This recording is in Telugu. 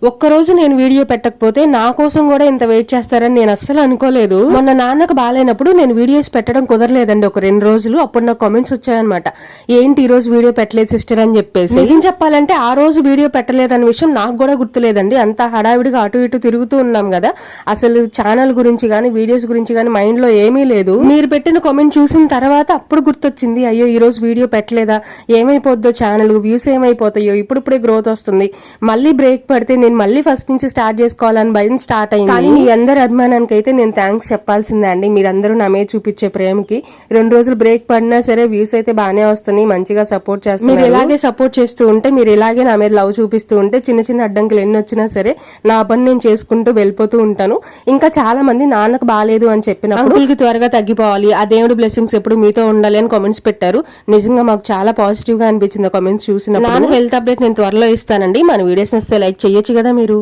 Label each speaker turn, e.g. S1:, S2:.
S1: ఒక్కరోజు నేను వీడియో పెట్టకపోతే నా కోసం కూడా ఇంత వెయిట్ చేస్తారని నేను అస్సలు అనుకోలేదు. మొన్న నాన్నకు బాగాలేనప్పుడు నేను వీడియోస్ పెట్టడం కుదరలేదండి ఒక 2 రోజులు. అప్పుడు నాకు కామెంట్స్ వచ్చాయన్నమాట, ఏంటి ఈ రోజు వీడియో పెట్టలేదు సిస్టర్ అని చెప్పేసి. నిజం చెప్పాలంటే ఆ రోజు వీడియో పెట్టలేదన్న విషయం నాకు కూడా గుర్తులేదండి. అంతా హడావిడిగా అటు ఇటు తిరుగుతూ ఉన్నాం కదా, అసలు ఛానల్ గురించి గానీ వీడియోస్ గురించి గానీ మైండ్ లో ఏమీ లేదు. మీరు పెట్టిన కామెంట్ చూసిన తర్వాత అప్పుడు గుర్తొచ్చింది, అయ్యో ఈ రోజు వీడియో పెట్టలేదా, ఏమైపోద్దో ఛానల్ వ్యూస్ ఏమైపోతాయో, ఇప్పుడిప్పుడే గ్రోత్ వస్తుంది, మళ్ళీ బ్రేక్ పడితే నేను మళ్ళీ ఫస్ట్ నుంచి స్టార్ట్ చేసుకోవాలని భయం స్టార్ట్ అయింది. కానీ మీ అందరి అభిమానానికి అయితే నేను థ్యాంక్స్ చెప్పాల్సిందే అండి. మీరందరూ నా మీద చూపించే ప్రేమకి 2 రోజులు బ్రేక్ పడినా సరే వ్యూస్ అయితే బాగానే వస్తున్నాయి, మంచిగా సపోర్ట్ చేస్తారు. మీరు ఇలాగే సపోర్ట్ చేస్తూ ఉంటే, మీరు ఇలాగే నా మీద లవ్ చూపిస్తూ ఉంటే, చిన్న చిన్న అడ్డంకులు ఎన్ని వచ్చినా సరే నా పని నేను చేసుకుంటూ వెళ్ళిపోతూ ఉంటాను. ఇంకా చాలా మంది నాన్నకు బాగాలేదు అని చెప్పినప్పుడు అంకుల్కి త్వరగా తగ్గిపోవాలి, ఆ దేవుడి బ్లెస్సింగ్స్ ఎప్పుడు మీతో ఉండాలి అని కామెంట్స్ పెట్టారు. నిజంగా మాకు చాలా పాజిటివ్ గా అనిపించింది కామెంట్స్ చూసినప్పుడు. నాన్న హెల్త్ అప్డేట్ నేను త్వరలో ఇస్తానండి. మన వీడియోస్ నచ్చితే లైక్ చేయొచ్చు కదా మీరు.